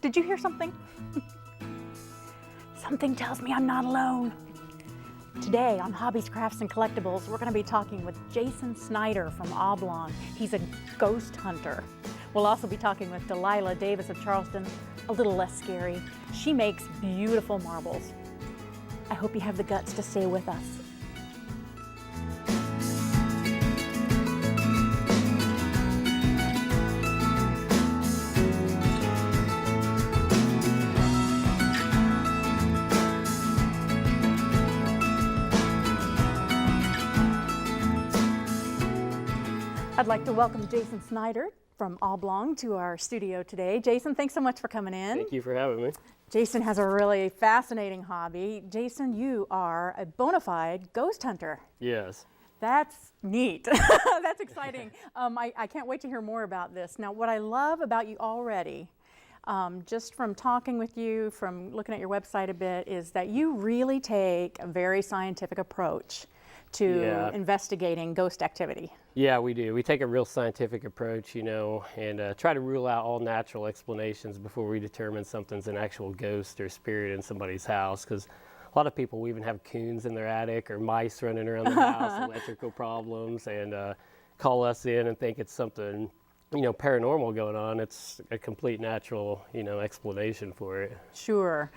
Did you hear something? Something tells me I'm not alone. Today on Hobbies, Crafts, and Collectibles, we're going to be talking with Jason Snider from Oblong. He's a ghost hunter. We'll also be talking with Delilah Davis of Charleston, a little less scary. She makes beautiful marbles. I hope you have the guts to stay with us. I'd like to welcome Jason Snider from Oblong to our studio today. Jason, thanks so much for coming in. Thank you for having me. Jason has a really fascinating hobby. Jason, you are a bona fide ghost hunter. Yes. That's neat. That's exciting. I can't wait to hear more about this. Now, what I love about you already, just from talking with you, from looking at your website a bit, is that you really take a very scientific approach to investigating ghost activity. Yeah, we do. We take a real scientific approach, you know, and try to rule out all natural explanations before we determine something's an actual ghost or spirit in somebody's house. Because a lot of people will even have coons in their attic or mice running around the house, electrical problems, and call us in and think it's something, you know, paranormal going on. It's a complete natural, you know, explanation for it. Sure.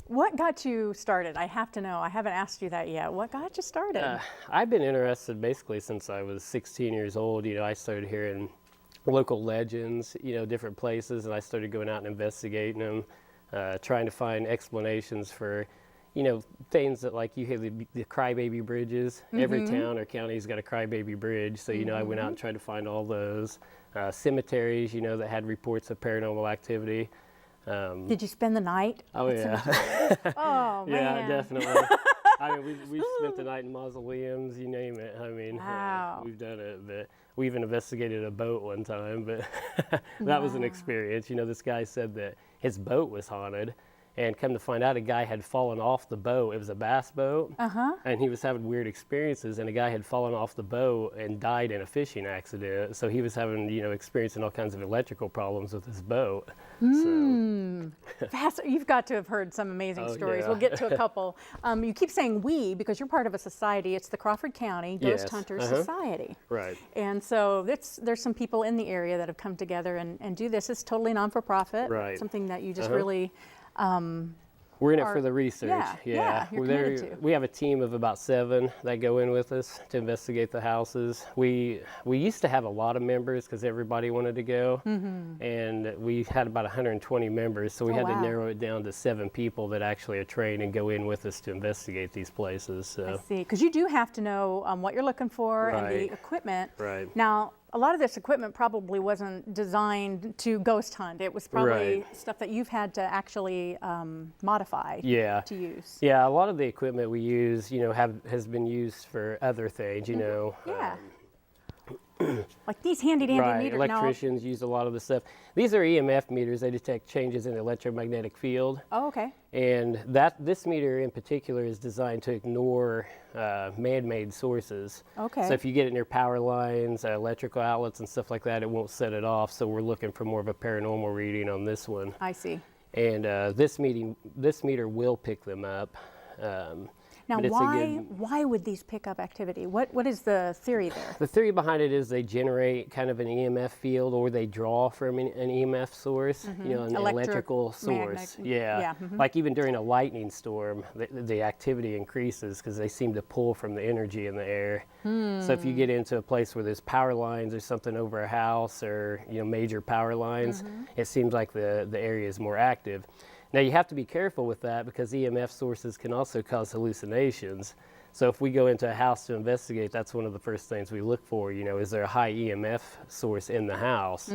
What got you started? I have to know. I haven't asked you that yet. What got you started? I've been interested basically since I was 16 years old. You know, I started hearing local legends, you know, different places, and I started going out and investigating them, trying to find explanations for, you know, things that, like, you hear the crybaby bridges. Every town or county's got a crybaby bridge, so, you know, I went out and tried to find all those. Cemeteries, you know, that had reports of paranormal activity. Did you spend the night? Oh, yeah. Oh, man. Yeah, definitely. I mean, we spent the night in mausoleums, you name it. I mean, wow. We've done it. But we even investigated a boat one time, but that was an experience. You know, this guy said that his boat was haunted. And come to find out, a guy had fallen off the boat. It was a bass boat, and he was having weird experiences, and a guy had fallen off the boat and died in a fishing accident. So he was having, you know, experiencing all kinds of electrical problems with his boat. You've got to have heard some amazing stories. Yeah. We'll get to a couple. You keep saying we because you're part of a society. It's the Crawford County Ghost Hunters Society. Right. And so there's some people in the area that have come together and do this. It's totally non-for-profit. Right. Something that you just really... We're in it for the research. Yeah, you're committed to. We have a team of about 7 that go in with us to investigate the houses. We used to have a lot of members because everybody wanted to go, and we had about 120 members, so we had to narrow it down to 7 people that actually are trained and go in with us to investigate these places. So. I see, because you do have to know what you're looking for and the equipment. Right. Now, a lot of this equipment probably wasn't designed to ghost hunt. It was probably stuff that you've had to actually modify to use. Yeah, a lot of the equipment we use, you know, has been used for other things, you know. Yeah. Like these handy dandy meters. Electricians use a lot of the stuff. These are EMF meters. They detect changes in the electromagnetic field. Oh, okay. And this meter in particular is designed to ignore man-made sources. Okay. So if you get it near power lines, electrical outlets and stuff like that, it won't set it off. So we're looking for more of a paranormal reading on this one. I see. And this meter will pick them up. Now, why would these pick up activity? What is the theory there? The theory behind it is they generate kind of an EMF field, or they draw from an EMF source, you know, an electrical source. Like even during a lightning storm, the activity increases because they seem to pull from the energy in the air. So if you get into a place where there's power lines or something over a house, or, you know, major power lines, it seems like the area is more active. Now, you have to be careful with that because EMF sources can also cause hallucinations. So if we go into a house to investigate, that's one of the first things we look for. You know, is there a high EMF source in the house?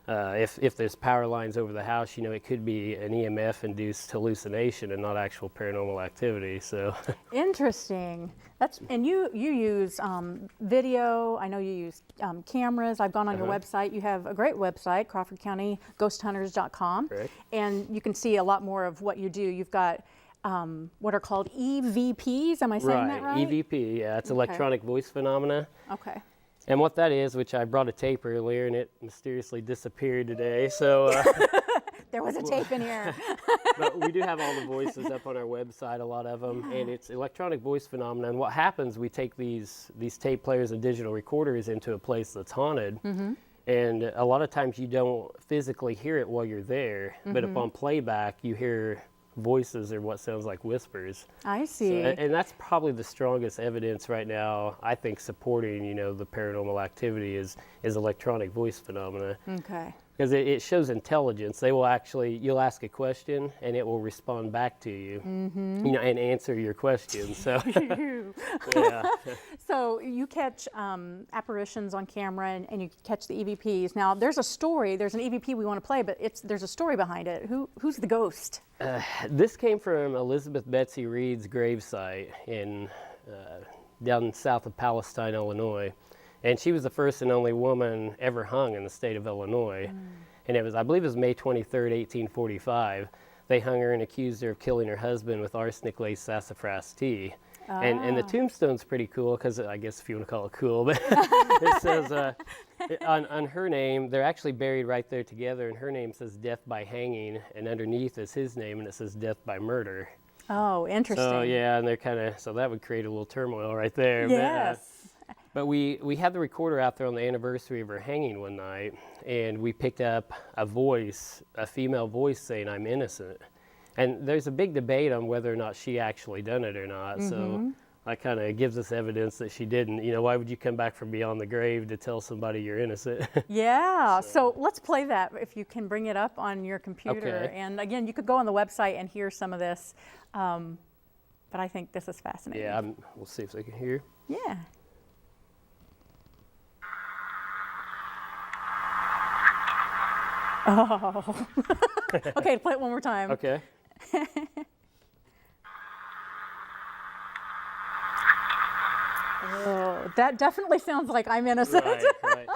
If there's power lines over the house, you know, it could be an EMF-induced hallucination and not actual paranormal activity. So interesting. And you use video. I know you use cameras. I've gone on your website. You have a great website, CrawfordCountyGhostHunters.com, and you can see a lot more of what you do. You've got what are called EVPs. Am I saying that right? EVP, yeah. It's electronic voice phenomena. Okay. And what that is, which I brought a tape earlier and it mysteriously disappeared today. So There was a tape in here. But we do have all the voices up on our website, a lot of them, and it's electronic voice phenomenon. What happens, we take these tape players and digital recorders into a place that's haunted, and a lot of times you don't physically hear it while you're there, but upon playback, you hear voices or what sounds like whispers. I see. So, and that's probably the strongest evidence right now, I think, supporting, you know, the paranormal activity is electronic voice phenomena. Okay. Because it shows intelligence. They will actually, you'll ask a question and it will respond back to you, you know, and answer your question. So, yeah. So you catch apparitions on camera and you catch the EVPs. Now there's a story, there's an EVP we want to play, but there's a story behind it. Who's the ghost? This came from Elizabeth Betsy Reed's gravesite in down south of Palestine, Illinois. And she was the first and only woman ever hung in the state of Illinois. And it was, I believe it was May 23rd, 1845. They hung her and accused her of killing her husband with arsenic-laced sassafras tea. And the tombstone's pretty cool, because I guess if you want to call it cool, but it says on her name, they're actually buried right there together, and her name says death by hanging, and underneath is his name, and it says death by murder. Oh, interesting. So yeah, and they're kind of, so that would create a little turmoil right there. Yes. But we had the recorder out there on the anniversary of her hanging one night, and we picked up a voice, a female voice saying, "I'm innocent." And there's a big debate on whether or not she actually done it or not. So that kind of gives us evidence that she didn't. You know, why would you come back from beyond the grave to tell somebody you're innocent? Yeah, so let's play that if you can bring it up on your computer. Okay. And again, you could go on the website and hear some of this. But I think this is fascinating. Yeah, we'll see if they can hear. Yeah. Oh. Okay, play it one more time. Okay. Oh, that definitely sounds like I'm innocent. Right.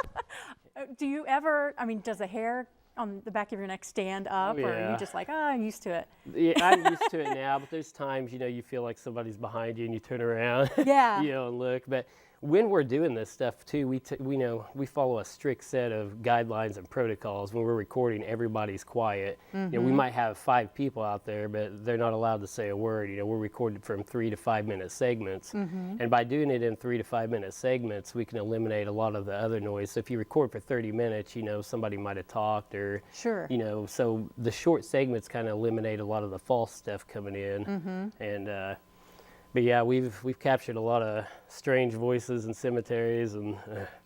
Do you ever, I mean, does the hair on the back of your neck stand up, or are you just like, I'm used to it? Yeah, I'm used to it now, but there's times, you know, you feel like somebody's behind you and you turn around, Yeah. you know, and look. But when we're doing this stuff too, we know we follow a strict set of guidelines and protocols. When we're recording, everybody's quiet. You know, we might have 5 people out there, but they're not allowed to say a word. You know, we're recorded from 3 to 5 minute segments, and by doing it in 3 to 5 minute segments, we can eliminate a lot of the other noise. So if you record for 30 minutes, you know, somebody might have talked, or you know, so the short segments kind of eliminate a lot of the false stuff coming in, and. But yeah, we've captured a lot of strange voices in cemeteries and.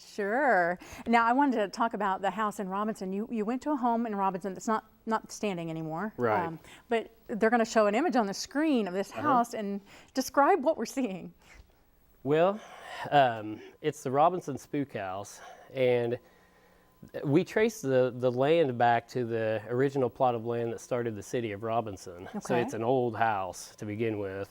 Sure. Now I wanted to talk about the house in Robinson. You went to a home in Robinson that's not standing anymore. Right. But they're going to show an image on the screen of this house and describe what we're seeing. Well, it's the Robinson Spook House, and we trace the land back to the original plot of land that started the city of Robinson. Okay. So it's an old house to begin with.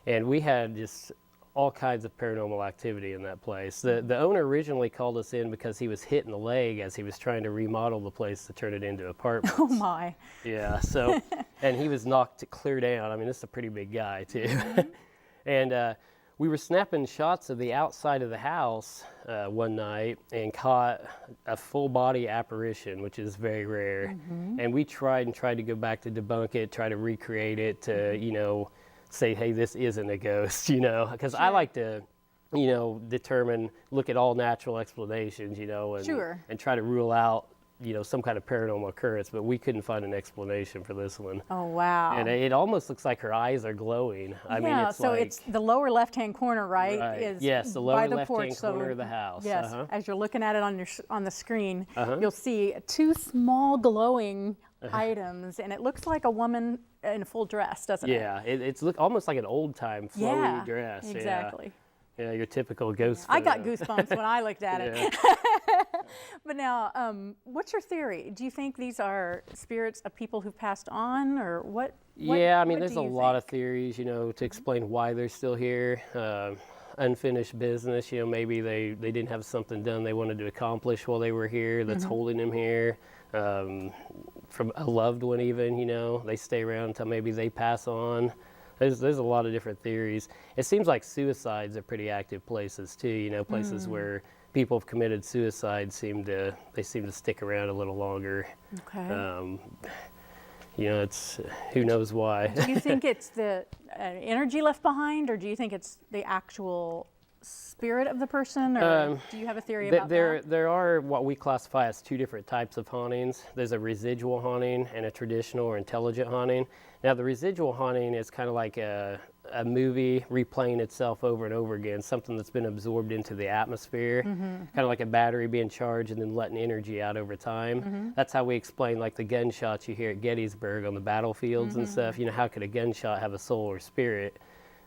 And we had just all kinds of paranormal activity in that place. The owner originally called us in because he was hit in the leg as he was trying to remodel the place to turn it into apartments. Oh my. Yeah, so, and he was knocked clear down. I mean, this is a pretty big guy too. And we were snapping shots of the outside of the house one night and caught a full body apparition, which is very rare. And we tried to go back to debunk it, try to recreate it to, you know, say, hey, this isn't a ghost, you know, because I like to, you know, look at all natural explanations, you know, and try to rule out, you know, some kind of paranormal occurrence, but we couldn't find an explanation for this one. Oh, wow. And it almost looks like her eyes are glowing. I mean, it's so like, it's the lower left-hand corner, right? Right. Yes, the lower left-hand corner of the house. Yes, as you're looking at it on the screen, you'll see 2 small glowing items, and it looks like a woman in a full dress, doesn't it? Yeah, it's almost like an old-time flowy dress. Exactly. Yeah, your typical ghost. I got goosebumps when I looked at it. But now, what's your theory? Do you think these are spirits of people who've passed on, or what? Yeah, I mean, there's a lot of theories, you know, to explain why they're still here. Unfinished business, you know, maybe they didn't have something done they wanted to accomplish while they were here that's holding them here. From a loved one even, you know, they stay around until maybe they pass on. There's a lot of different theories. It seems like suicides are pretty active places too, you know, places where people have committed suicide seem to stick around a little longer. Okay. You know, it's who knows why. Do you think it's the energy left behind, or do you think it's the actual spirit of the person, or do you have a theory about that? There are what we classify as two different types of hauntings. There's a residual haunting and a traditional or intelligent haunting. Now, the residual haunting is kind of like a movie replaying itself over and over again, something that's been absorbed into the atmosphere, kind of like a battery being charged and then letting energy out over time. That's how we explain like the gunshots you hear at Gettysburg on the battlefields and stuff. You know, how could a gunshot have a soul or spirit?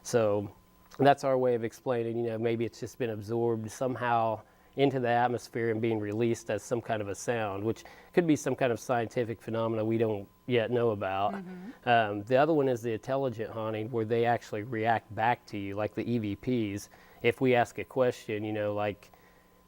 So that's our way of explaining, you know, maybe it's just been absorbed somehow into the atmosphere and being released as some kind of a sound, which could be some kind of scientific phenomena we don't yet know about. The other one is the intelligent haunting, where they actually react back to you, like the EVPs. If we ask a question, you know, like,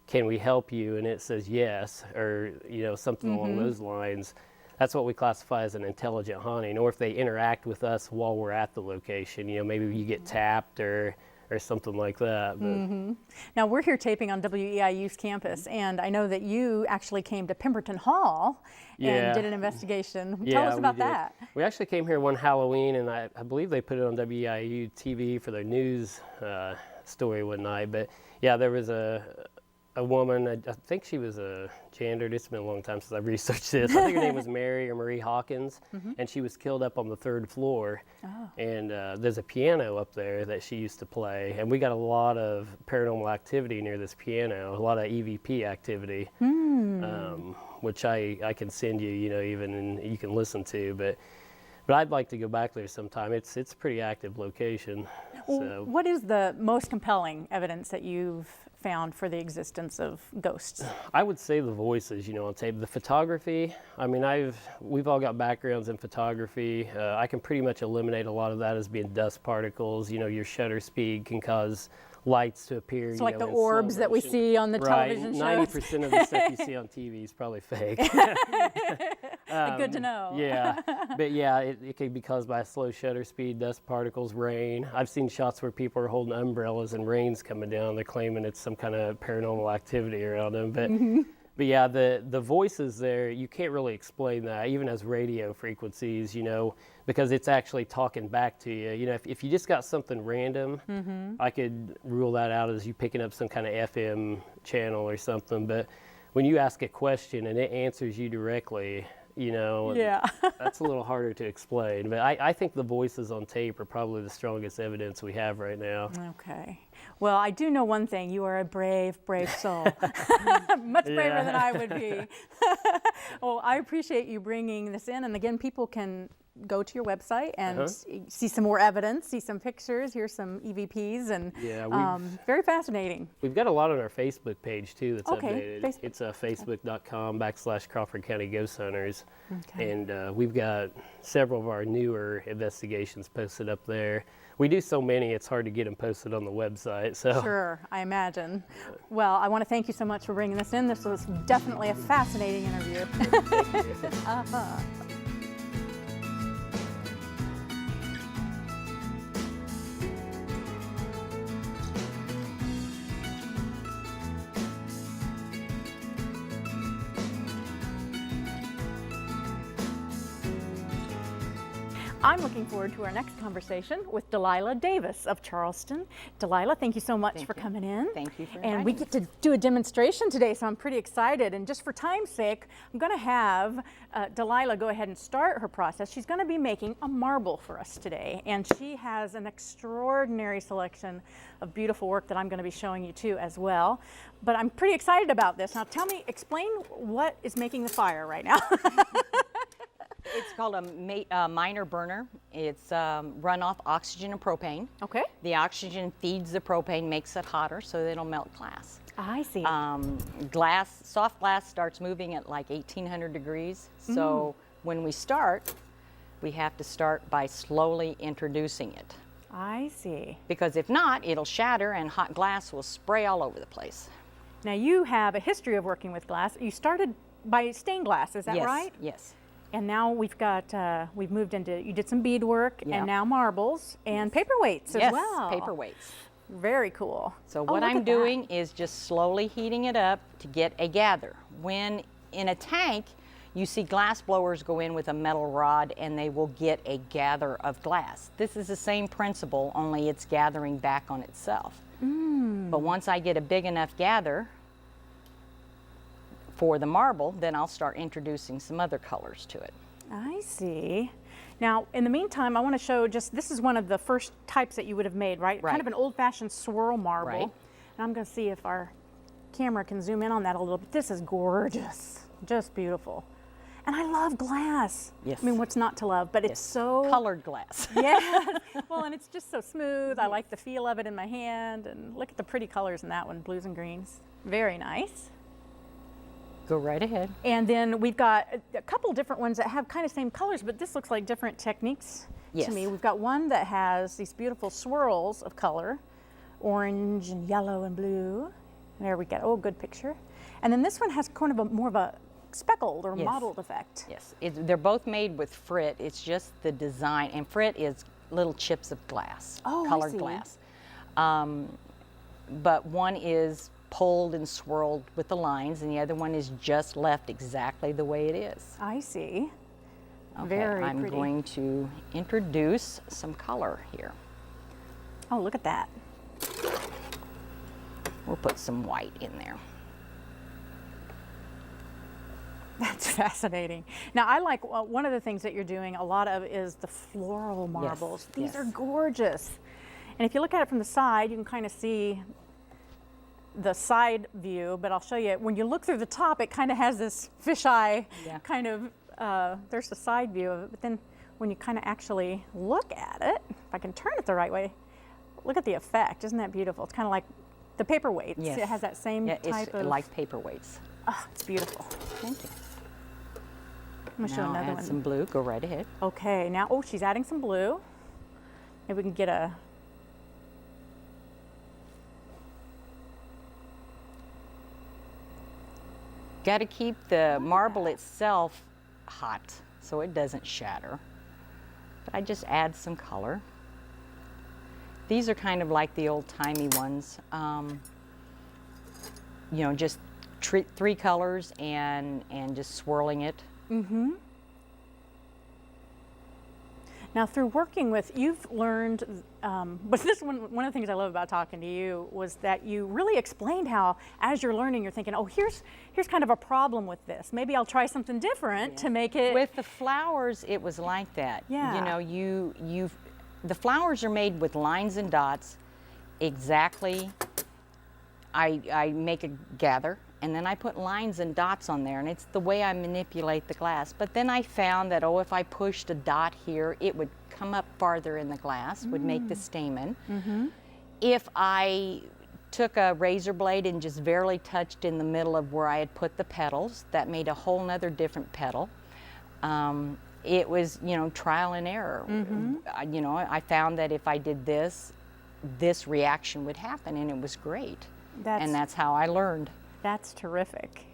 can we help you? And it says yes, or, you know, something along those lines. That's what we classify as an intelligent haunting. Or if they interact with us while we're at the location, you know, maybe you get tapped or something like that. But. Now, we're here taping on WEIU's campus, and I know that you actually came to Pemberton Hall and did an investigation. Tell us about that. We actually came here one Halloween, and I believe they put it on WEIU TV for their news story one night. But yeah, there was a woman, I think she was a janitor. It's been a long time since I've researched this. I think her name was Mary or Marie Hawkins, and she was killed up on the 3rd floor. And there's a piano up there that she used to play, and we got a lot of paranormal activity near this piano, a lot of EVP activity, which I can send you, you know, even, and you can listen to, but I'd like to go back there sometime. It's a pretty active location. So. What is the most compelling evidence that you've found for the existence of ghosts? I would say the voices, you know, on tape. The photography, I mean, we've all got backgrounds in photography. I can pretty much eliminate a lot of that as being dust particles. You know, your shutter speed can cause lights to appear. So like the orbs that we see on the television shows? 90% of the stuff you see on TV is probably fake. Good to know. Yeah, but yeah, it can be caused by a slow shutter speed, dust particles, rain. I've seen shots where people are holding umbrellas and rain's coming down. They're claiming it's some kind of paranormal activity around them. But but yeah, the voices there, you can't really explain that, even as radio frequencies, you know, because it's actually talking back to you. You know, if you just got something random, I could rule that out as you picking up some kind of FM channel or something. But when you ask a question and it answers you directly, you know, that's a little harder to explain. But I think the voices on tape are probably the strongest evidence we have right now. Okay. Well, I do know one thing. You are a brave, brave soul. Much braver than I would be. Well, I appreciate you bringing this in. And again, people can go to your website and see some more evidence, see some pictures, hear some EVPs, and very fascinating. We've got a lot on our Facebook page too that's updated. It's facebook.com/Crawford County Ghost Hunters. And we've got several of our newer investigations posted up there. We do so many, it's hard to get them posted on the website. So. Sure, I imagine. Well, I want to thank you so much for bringing this in. This was definitely a fascinating interview. I'm looking forward to our next conversation with Delilah Davis of Charleston. Delilah, thank you so much for coming in. Thank you for inviting And we get to do a demonstration today, so I'm pretty excited. And just for time's sake, I'm going to have Delilah go ahead and start her process. She's going to be making a marble for us today, and she has an extraordinary selection of beautiful work that I'm going to be showing you too as well. But I'm pretty excited about this. Now explain what is making the fire right now. It's called a minor burner. It's run off oxygen and propane. Okay. The oxygen feeds the propane, makes it hotter so that it'll melt glass. I see. Soft glass starts moving at like 1800 degrees. So when we start, we have to start by slowly introducing it. I see. Because if not, it'll shatter and hot glass will spray all over the place. Now you have a history of working with glass. You started by stained glass, is that right? Yes. And now we've moved into, you did some beadwork and now marbles and paperweights as well. Yes, paperweights. Very cool. So what I'm doing is just slowly heating it up to get a gather. When in a tank, You see glass blowers go in with a metal rod and they will get a gather of glass. This is the same principle, only it's gathering back on itself. But once I get a big enough gather for the marble, then I'll start introducing some other colors to it. I see. Now, in the meantime, I want to show just, this is one of the first types that you would have made, right? Right. Kind of an old-fashioned swirl marble. Right. And I'm going to see if our camera can zoom in on that a little bit. This is gorgeous, just beautiful. And I love glass. Yes. I mean, what's not to love, but it's so... Colored glass. Yeah. Well, and it's just so smooth. I like the feel of it in my hand. And look at the pretty colors in that one, blues and greens. Very nice. Go right ahead. And then we've got a couple different ones that have kind of same colors, but this looks like different techniques to me. We've got one that has these beautiful swirls of color, orange and yellow and blue. There we go. Oh, good picture. And then this one has kind of more of a speckled or mottled effect. Yes, they're both made with frit. It's just the design, and frit is little chips of glass, colored glass. But one is pulled and swirled with the lines, and the other one is just left exactly the way it is. I see. Okay, Very I'm pretty. going to introduce some color here. Oh, look at that. We'll put some white in there. That's fascinating. Now, I like one of the things that you're doing a lot of is the floral marbles. These are gorgeous. And if you look at it from the side, you can kind of see the side view, but I'll show you. When you look through the top, it kind of has this fisheye kind of, there's the side view of it, but then when you kind of actually look at it, if I can turn it the right way, look at the effect. Isn't that beautiful? It's kind of like the paperweights. Yes. It has that same type of... like paperweights. Oh, it's beautiful. Thank you. I'm gonna show Now another add one. some blue. Go right ahead. Okay, now, oh, she's adding some blue. Maybe we can get a... Got to keep the marble itself hot so it doesn't shatter. But I just add some color. These are kind of like the old-timey ones. You know, just three colors and just swirling it. Mm-hmm. Now, through working with, you've learned, but this one of the things I love about talking to you was that you really explained how, as you're learning, you're thinking, oh, here's kind of a problem with this. Maybe I'll try something different to make it. With the flowers, it was like that. Yeah. You know, the flowers are made with lines and dots exactly. I make a gather, and then I put lines and dots on there, and it's the way I manipulate the glass. But then I found that, if I pushed a dot here, it would come up farther in the glass, would make the stamen. Mm-hmm. If I took a razor blade and just barely touched in the middle of where I had put the petals, that made a whole nother different petal. It was, you know, trial and error. Mm-hmm. You know, I found that if I did this reaction would happen, and it was great. And that's how I learned. That's terrific.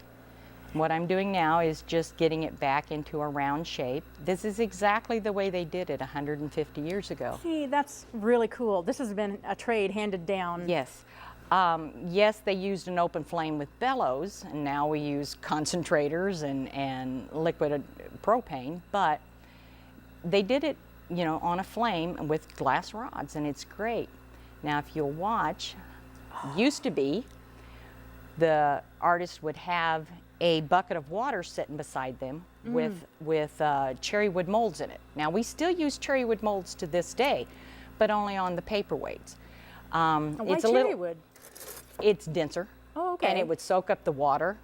What I'm doing now is just getting it back into a round shape. This is exactly the way they did it 150 years ago. See, that's really cool. This has been a trade handed down. Yes. Yes, they used an open flame with bellows, and now we use concentrators and liquid propane, but they did it, you know, on a flame with glass rods, and it's great. Now, if you'll watch, used to be the artist would have a bucket of water sitting beside them with cherry wood molds in it. Now, we still use cherry wood molds to this day, but only on the paperweights. Why cherry wood? It's denser. Oh, okay. And it would soak up the water.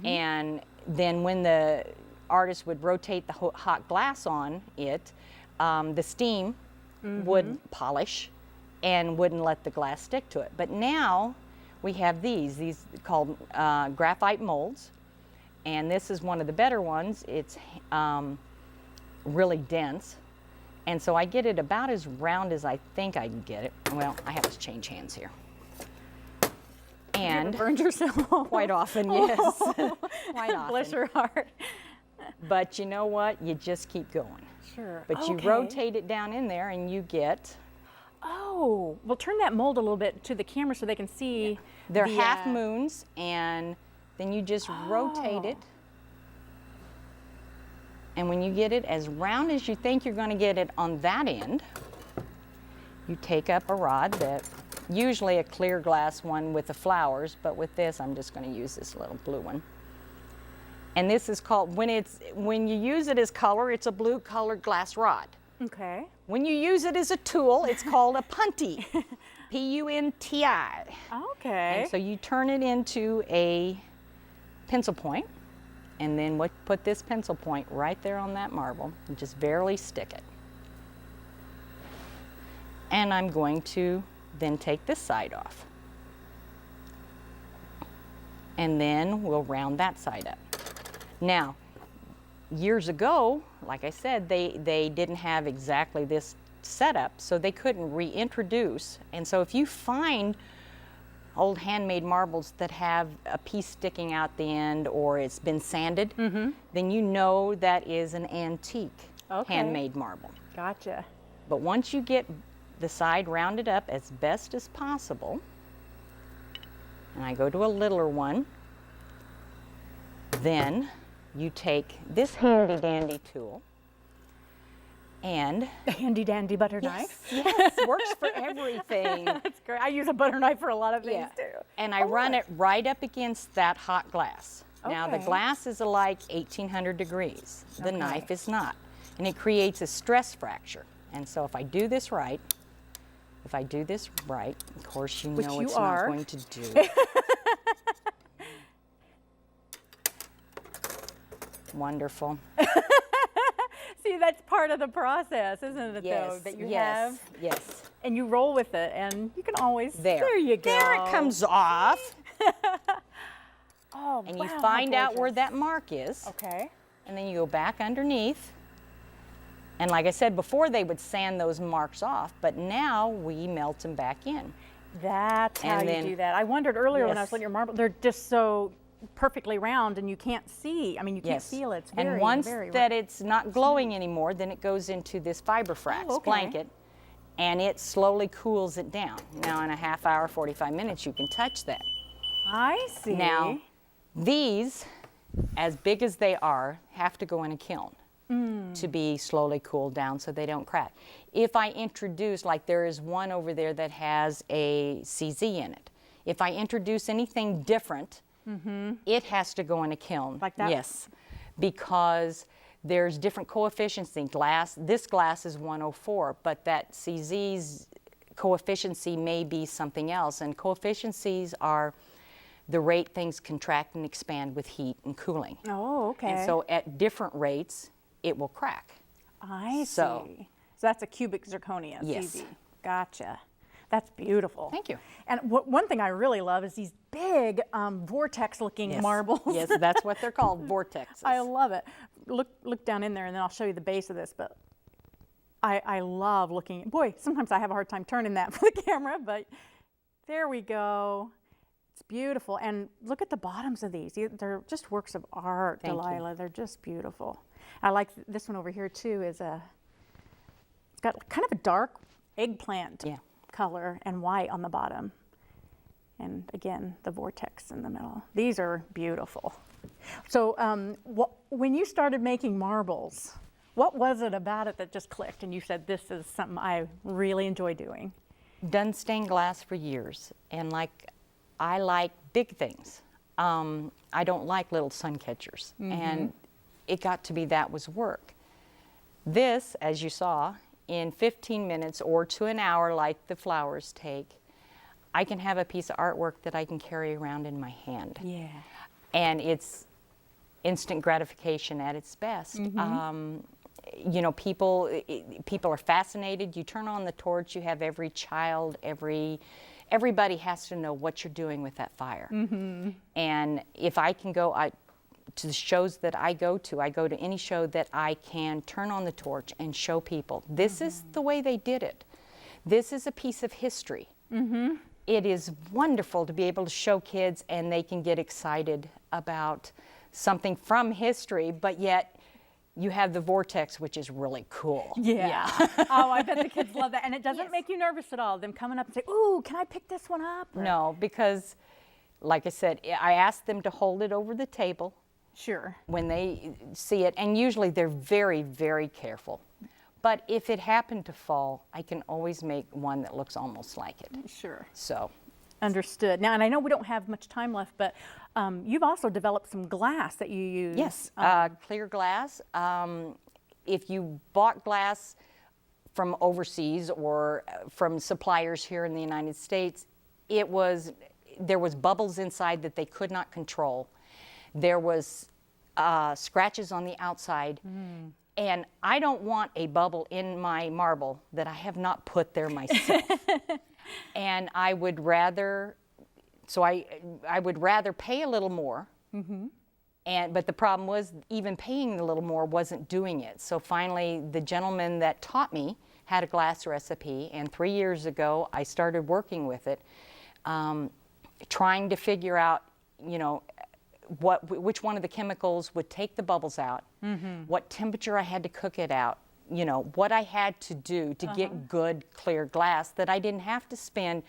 And then when the artist would rotate the hot glass on it, the steam would polish and wouldn't let the glass stick to it. But now we have these called graphite molds, and this is one of the better ones. It's really dense, and so I get it about as round as I think I can get it. Well, I have to change hands here. And you ever burned yourself? Quite often, yes. Quite often. Bless your heart. But you know what? You just keep going. Sure. But you rotate it down in there, and you get. Oh, well, turn that mold a little bit to the camera so they can see. They're half moons, and then you just rotate it. And when you get it as round as you think you're going to get it on that end, you take up a rod, that usually a clear glass one with the flowers, but with this I'm just going to use this little blue one. And this is called, when you use it as color, it's a blue colored glass rod. Okay. When you use it as a tool, it's called a punty. P-U-N-T-I. Okay. And so you turn it into a pencil point, and then put this pencil point right there on that marble and just barely stick it. And I'm going to then take this side off. And then we'll round that side up. Now, years ago, like I said, they didn't have exactly this setup, so they couldn't reintroduce. And so if you find old handmade marbles that have a piece sticking out the end, or it's been sanded, then you know that is an antique handmade marble. Gotcha. But once you get the side rounded up as best as possible, and I go to a littler one, then you take this handy dandy tool and the handy dandy butter knife. Yes, works for everything. That's great. I use a butter knife for a lot of things too. And I run it right up against that hot glass. Now the glass is like 1800 degrees. The knife is not. And it creates a stress fracture. And so if I do this right, of course you know it's not going to do. Wonderful. See, that's part of the process, isn't it, though? That you have. Yes. And you roll with it, and you can always. There you go. There it comes off. Oh, and wow, you find out where that mark is. Okay. And then you go back underneath. And like I said before, they would sand those marks off, but now we melt them back in. That's how you do that. I wondered earlier when I was looking at your marble, they're just so perfectly round and you can't see. I mean, you can't feel it. It's very, and once very that it's not glowing anymore, then it goes into this fiberfrax blanket, and it slowly cools it down. Now in a half hour, 45 minutes, you can touch that. I see. Now, these, as big as they are, have to go in a kiln to be slowly cooled down so they don't crack. If I introduce, like there is one over there that has a CZ in it, if I introduce anything different, it has to go in a kiln. Like that? Yes, because there's different coefficients in glass. This glass is 104, but that CZ's coefficiency may be something else. And coefficiencies are the rate things contract and expand with heat and cooling. Oh, okay. And so at different rates, it will crack. I see. So that's a cubic zirconia, yes. CZ. Gotcha. That's beautiful. Thank you. And one thing I really love is these big vortex-looking marbles. Yes, that's what they're called, vortexes. I love it. Look down in there, and then I'll show you the base of this. But I love looking. Boy, sometimes I have a hard time turning that for the camera, but there we go. It's beautiful. And look at the bottoms of these. They're just works of art, Thank Delilah. you. They're just beautiful. I like this one over here too. It's got kind of a dark eggplant color and white on the bottom. And again, the vortex in the middle. These are beautiful. So when you started making marbles, what was it about it that just clicked and you said, this is something I really enjoy doing? Done stained glass for years, and I like big things. I don't like little sun catchers, and it got to be that was work. This, as you saw, in 15 minutes or to an hour like the flowers take, I can have a piece of artwork that I can carry around in my hand. Yeah. And it's instant gratification at its best. You know, people are fascinated. You turn on the torch, you have every child, everybody has to know what you're doing with that fire. And if I can go to the shows that I go to any show that I can turn on the torch and show people, this is the way they did it. This is a piece of history. It is wonderful to be able to show kids and they can get excited about something from history, but yet you have the vortex, which is really cool. Yeah. Oh, I bet the kids love that. And it doesn't make you nervous at all, them coming up and say, ooh, can I pick this one up? Or... No, because like I said, I asked them to hold it over the table Sure. when they see it, and usually they're very, very careful. But if it happened to fall, I can always make one that looks almost like it. Sure. So. Understood. Now, and I know we don't have much time left, but you've also developed some glass that you use. Yes, clear glass. If you bought glass from overseas or from suppliers here in the United States, there was bubbles inside that they could not control. There was scratches on the outside. And I don't want a bubble in my marble that I have not put there myself. And I would rather, I would rather pay a little more. But the problem was, even paying a little more wasn't doing it. So finally, the gentleman that taught me had a glass recipe, and 3 years ago, I started working with it, trying to figure out, you know, which one of the chemicals would take the bubbles out, what temperature I had to cook it out, you know, what I had to do to get good, clear glass that I didn't have to spend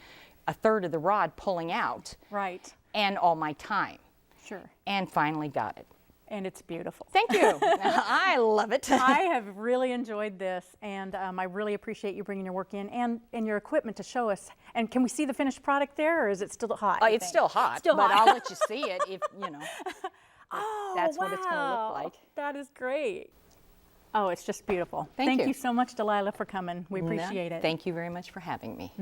a third of the rod pulling out. Right. And all my time. Sure. And finally got it. And it's beautiful. Thank you. I love it. I have really enjoyed this, and I really appreciate you bringing your work in and your equipment to show us. And can we see the finished product there, or is it still hot? It's still hot, but I'll let you see it if, you know. That's what it's going to look like. That is great. Oh, it's just beautiful. Thank you so much, Delilah, for coming. We appreciate it. Thank you very much for having me.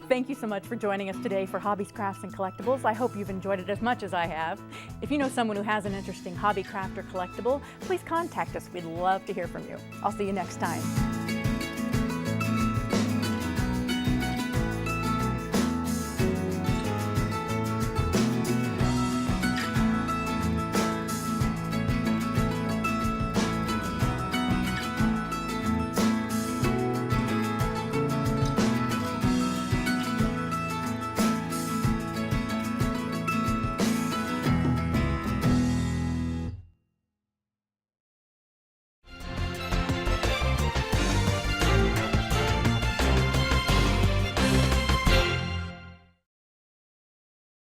Thank you so much for joining us today for Hobbies, Crafts, and Collectibles. I hope you've enjoyed it as much as I have. If you know someone who has an interesting hobby, craft, or collectible, please contact us. We'd love to hear from you. I'll see you next time.